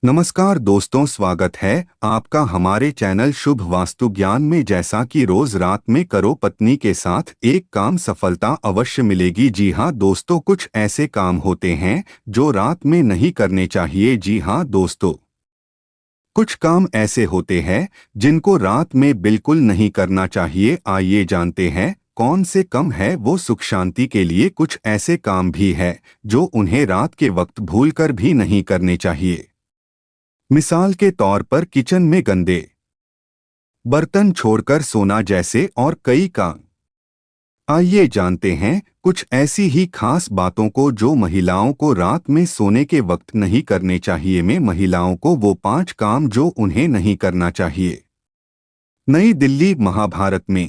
नमस्कार दोस्तों, स्वागत है आपका हमारे चैनल शुभ वास्तु ज्ञान में। जैसा कि रोज रात में करो पत्नी के साथ एक काम, सफलता अवश्य मिलेगी। जी हाँ दोस्तों, कुछ ऐसे काम होते हैं जो रात में नहीं करने चाहिए। जी हाँ दोस्तों, कुछ काम ऐसे होते हैं जिनको रात में बिल्कुल नहीं करना चाहिए। आइए जानते हैं कौन से काम है वो। सुख शांति के लिए कुछ ऐसे काम भी है जो उन्हें रात के वक्त भूलकर भी नहीं करने चाहिए। मिसाल के तौर पर किचन में गंदे बर्तन छोड़कर सोना जैसे और कई काम। आइए जानते हैं कुछ ऐसी ही खास बातों को जो महिलाओं को रात में सोने के वक्त नहीं करने चाहिए। में महिलाओं को वो 5 काम जो उन्हें नहीं करना चाहिए। नई दिल्ली महाभारत में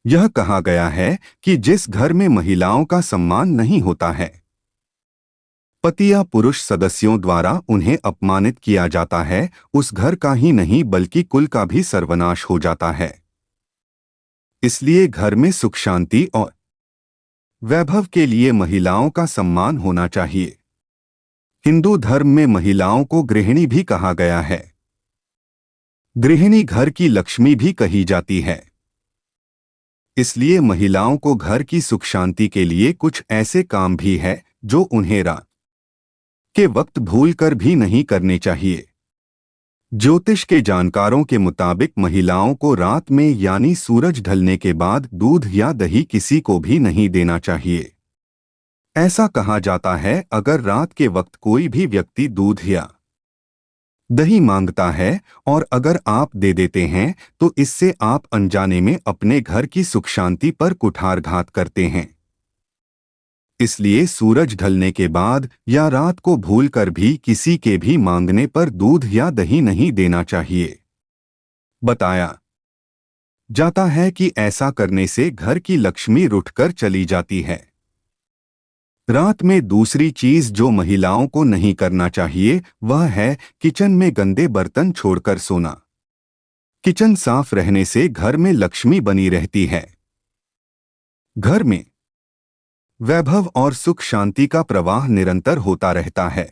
यह कहा गया है कि जिस घर में महिलाओं का सम्मान नहीं होता है, पति या पुरुष सदस्यों द्वारा उन्हें अपमानित किया जाता है, उस घर का ही नहीं बल्कि कुल का भी सर्वनाश हो जाता है। इसलिए घर में सुख शांति और वैभव के लिए महिलाओं का सम्मान होना चाहिए। हिंदू धर्म में महिलाओं को गृहिणी भी कहा गया है। गृहिणी घर की लक्ष्मी भी कही जाती है। इसलिए महिलाओं को घर की सुख शांति के लिए कुछ ऐसे काम भी है जो उन्हें रात के वक्त भूलकर भी नहीं करने चाहिए। ज्योतिष के जानकारों के मुताबिक महिलाओं को रात में यानी सूरज ढलने के बाद दूध या दही किसी को भी नहीं देना चाहिए। ऐसा कहा जाता है अगर रात के वक्त कोई भी व्यक्ति दूध या दही मांगता है और अगर आप दे देते हैं तो इससे आप अनजाने में अपने घर की सुख शांति पर कुठारघात करते हैं। इसलिए सूरज ढलने के बाद या रात को भूलकर भी किसी के भी मांगने पर दूध या दही नहीं देना चाहिए। बताया जाता है कि ऐसा करने से घर की लक्ष्मी रुठकर चली जाती है। रात में दूसरी चीज जो महिलाओं को नहीं करना चाहिए वह है किचन में गंदे बर्तन छोड़कर सोना। किचन साफ रहने से घर में लक्ष्मी बनी रहती है। घर में वैभव और सुख शांति का प्रवाह निरंतर होता रहता है।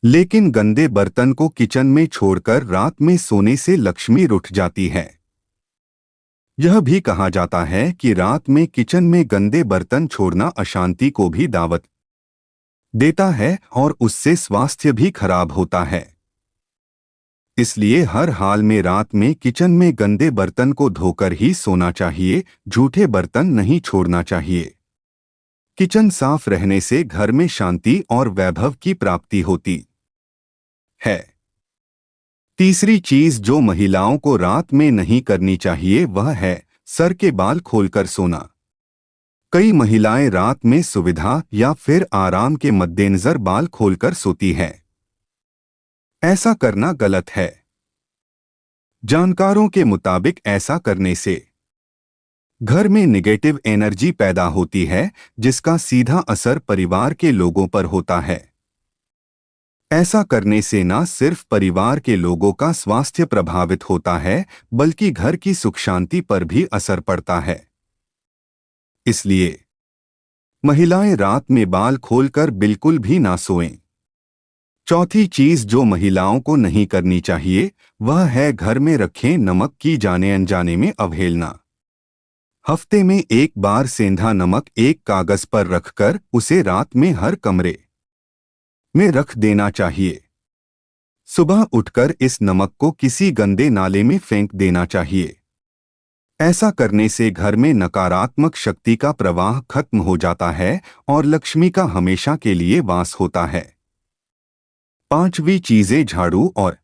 लेकिन गंदे बर्तन को किचन में छोड़कर रात में सोने से लक्ष्मी रुठ जाती है। यह भी कहा जाता है कि रात में किचन में गंदे बर्तन छोड़ना अशांति को भी दावत देता है और उससे स्वास्थ्य भी खराब होता है। इसलिए हर हाल में रात में किचन में गंदे बर्तन को धोकर ही सोना चाहिए। झूठे बर्तन नहीं छोड़ना चाहिए। किचन साफ रहने से घर में शांति और वैभव की प्राप्ति होती है। तीसरी चीज जो महिलाओं को रात में नहीं करनी चाहिए वह है सर के बाल खोलकर सोना। कई महिलाएं रात में सुविधा या फिर आराम के मद्देनजर बाल खोलकर सोती हैं। ऐसा करना गलत है। जानकारों के मुताबिक ऐसा करने से घर में निगेटिव एनर्जी पैदा होती है जिसका सीधा असर परिवार के लोगों पर होता है। ऐसा करने से न सिर्फ परिवार के लोगों का स्वास्थ्य प्रभावित होता है बल्कि घर की सुख शांति पर भी असर पड़ता है। इसलिए महिलाएं रात में बाल खोलकर बिल्कुल भी ना सोएं। चौथी चीज जो महिलाओं को नहीं करनी चाहिए वह है घर में रखे नमक की जाने अनजाने में अवहेलना। हफ्ते में एक बार सेंधा नमक एक कागज पर रखकर उसे रात में हर कमरे में रख देना चाहिए। सुबह उठकर इस नमक को किसी गंदे नाले में फेंक देना चाहिए। ऐसा करने से घर में नकारात्मक शक्ति का प्रवाह खत्म हो जाता है और लक्ष्मी का हमेशा के लिए वास होता है। पांचवी चीजें झाड़ू और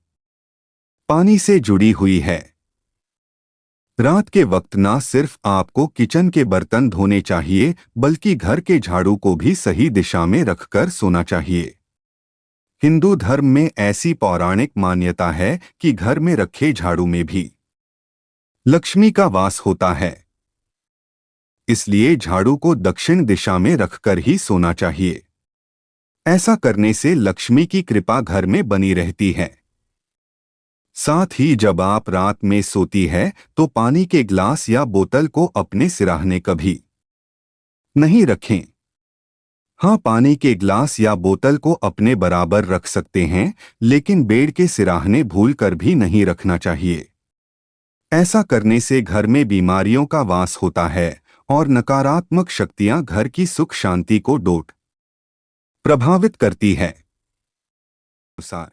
पानी से जुड़ी हुई है। रात के वक्त ना सिर्फ आपको किचन के बर्तन धोने चाहिए बल्कि घर के झाड़ू को भी सही दिशा में रखकर सोना चाहिए। हिंदू धर्म में ऐसी पौराणिक मान्यता है कि घर में रखे झाड़ू में भी लक्ष्मी का वास होता है। इसलिए झाड़ू को दक्षिण दिशा में रखकर ही सोना चाहिए। ऐसा करने से लक्ष्मी की कृपा घर में बनी रहती है। साथ ही जब आप रात में सोती है तो पानी के ग्लास या बोतल को अपने सिराहने कभी नहीं रखें। हाँ, पानी के ग्लास या बोतल को अपने बराबर रख सकते हैं, लेकिन बेड के सिराहने भूल कर भी नहीं रखना चाहिए। ऐसा करने से घर में बीमारियों का वास होता है और नकारात्मक शक्तियां घर की सुख शांति को प्रभावित करती है। अनुसार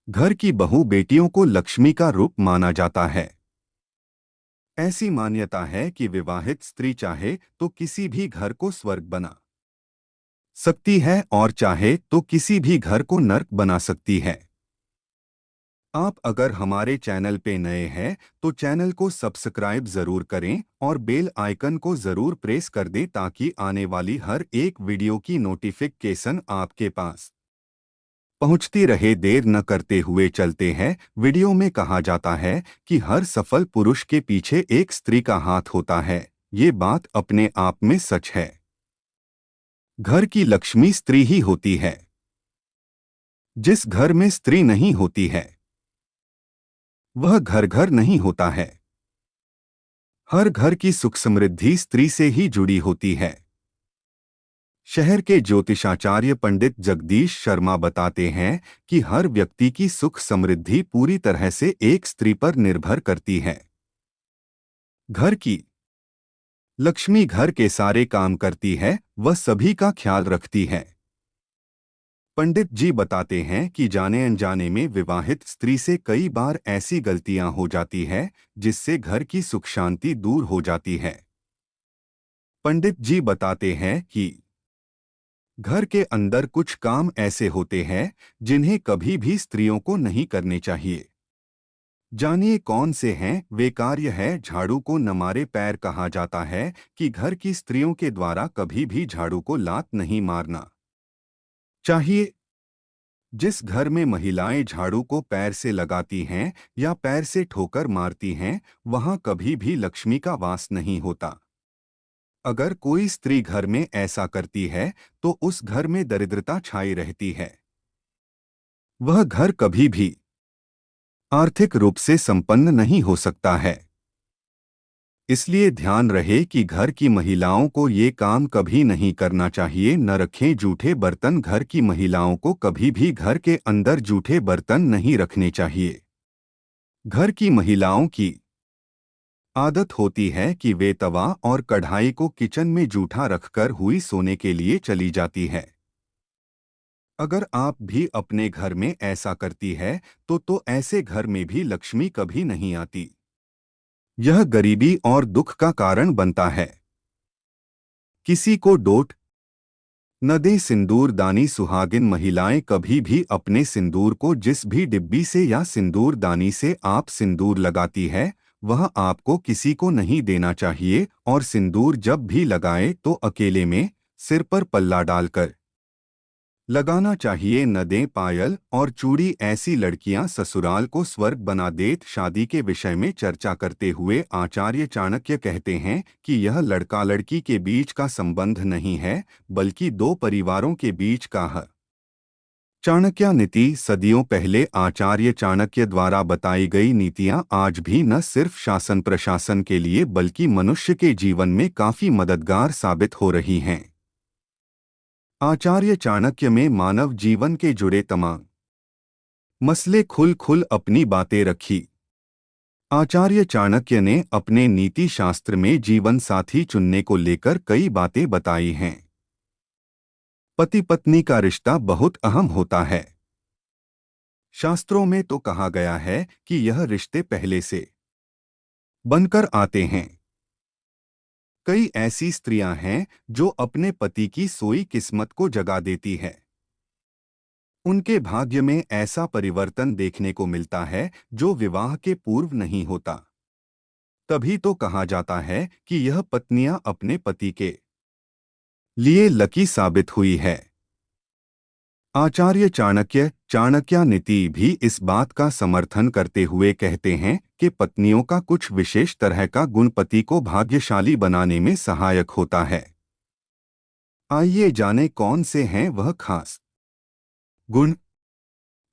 घर की बहू बेटियों को लक्ष्मी का रूप माना जाता है। ऐसी मान्यता है कि विवाहित स्त्री चाहे तो किसी भी घर को स्वर्ग बना सकती है और चाहे तो किसी भी घर को नर्क बना सकती है। आप अगर हमारे चैनल पे नए हैं तो चैनल को सब्सक्राइब जरूर करें और बेल आइकन को जरूर प्रेस कर दें ताकि आने वाली हर एक वीडियो की नोटिफिकेशन आपके पास पहुंचती रहे। देर न करते हुए चलते हैं। वीडियो में कहा जाता है कि हर सफल पुरुष के पीछे एक स्त्री का हाथ होता है। ये बात अपने आप में सच है। घर की लक्ष्मी स्त्री ही होती है। जिस घर में स्त्री नहीं होती है वह घर घर नहीं होता है। हर घर की सुख समृद्धि स्त्री से ही जुड़ी होती है। शहर के ज्योतिषाचार्य पंडित जगदीश शर्मा बताते हैं कि हर व्यक्ति की सुख समृद्धि पूरी तरह से एक स्त्री पर निर्भर करती है। घर की लक्ष्मी घर के सारे काम करती है, वह सभी का ख्याल रखती है। पंडित जी बताते हैं कि जाने अनजाने में विवाहित स्त्री से कई बार ऐसी गलतियां हो जाती है जिससे घर की सुख शांति दूर हो जाती है। पंडित जी बताते हैं कि घर के अंदर कुछ काम ऐसे होते हैं जिन्हें कभी भी स्त्रियों को नहीं करने चाहिए। जानिए कौन से हैं वे कार्य है। झाड़ू को न मारे पैर कहा जाता है कि घर की स्त्रियों के द्वारा कभी भी झाड़ू को लात नहीं मारना चाहिए। जिस घर में महिलाएं झाड़ू को पैर से लगाती हैं या पैर से ठोकर मारती हैं, वहां कभी भी लक्ष्मी का वास नहीं होता। अगर कोई स्त्री घर में ऐसा करती है तो उस घर में दरिद्रता छाई रहती है। वह घर कभी भी आर्थिक रूप से संपन्न नहीं हो सकता है। इसलिए ध्यान रहे कि घर की महिलाओं को ये काम कभी नहीं करना चाहिए। न रखें जूठे बर्तन। घर की महिलाओं को कभी भी घर के अंदर जूठे बर्तन नहीं रखने चाहिए। घर की महिलाओं की आदत होती है कि वे तवा और कढ़ाई को किचन में जूठा रखकर हुई सोने के लिए चली जाती है। अगर आप भी अपने घर में ऐसा करती है तो ऐसे घर में भी लक्ष्मी कभी नहीं आती। यह गरीबी और दुख का कारण बनता है। किसी को डोट न दे सिंदूर दानी। सुहागिन महिलाएं कभी भी अपने सिंदूर को जिस भी डिब्बी से या सिंदूर दानी से आप सिंदूर लगाती है वह आपको किसी को नहीं देना चाहिए और सिंदूर जब भी लगाए तो अकेले में सिर पर पल्ला डालकर लगाना चाहिए। न दें पायल और चूड़ी। ऐसी लड़कियां ससुराल को स्वर्ग बना देत। शादी के विषय में चर्चा करते हुए आचार्य चाणक्य कहते हैं कि यह लड़का लड़की के बीच का संबंध नहीं है बल्कि दो परिवारों के बीच का है। चाणक्य नीति सदियों पहले आचार्य चाणक्य द्वारा बताई गई नीतियां आज भी न सिर्फ शासन प्रशासन के लिए बल्कि मनुष्य के जीवन में काफी मददगार साबित हो रही हैं। आचार्य चाणक्य में मानव जीवन के जुड़े तमाम मसले खुल अपनी बातें रखी। आचार्य चाणक्य ने अपने नीति शास्त्र में जीवन साथी चुनने को लेकर कई बातें बताई हैं। पति पत्नी का रिश्ता बहुत अहम होता है। शास्त्रों में तो कहा गया है कि यह रिश्ते पहले से बनकर आते हैं। कई ऐसी स्त्रियां हैं जो अपने पति की सोई किस्मत को जगा देती है। उनके भाग्य में ऐसा परिवर्तन देखने को मिलता है जो विवाह के पूर्व नहीं होता। तभी तो कहा जाता है कि यह पत्नियां अपने पति के लिए लकी साबित हुई है। आचार्य चाणक्य नीति भी इस बात का समर्थन करते हुए कहते हैं कि पत्नियों का कुछ विशेष तरह का गुण पति को भाग्यशाली बनाने में सहायक होता है। आइए जाने कौन से हैं वह खास गुण।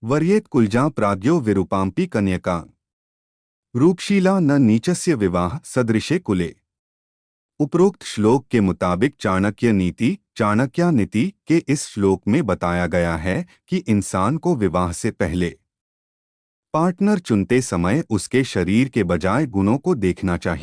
वर्येत कुलजा प्राज्ञो विरूपाम्पि कन्यका रूपशीला न नीचस्य विवाह सदृशे कुले। उपरोक्त श्लोक के मुताबिक चाणक्य नीति चाणक्य नीति के इस श्लोक में बताया गया है कि इंसान को विवाह से पहले पार्टनर चुनते समय उसके शरीर के बजाय गुणों को देखना चाहिए।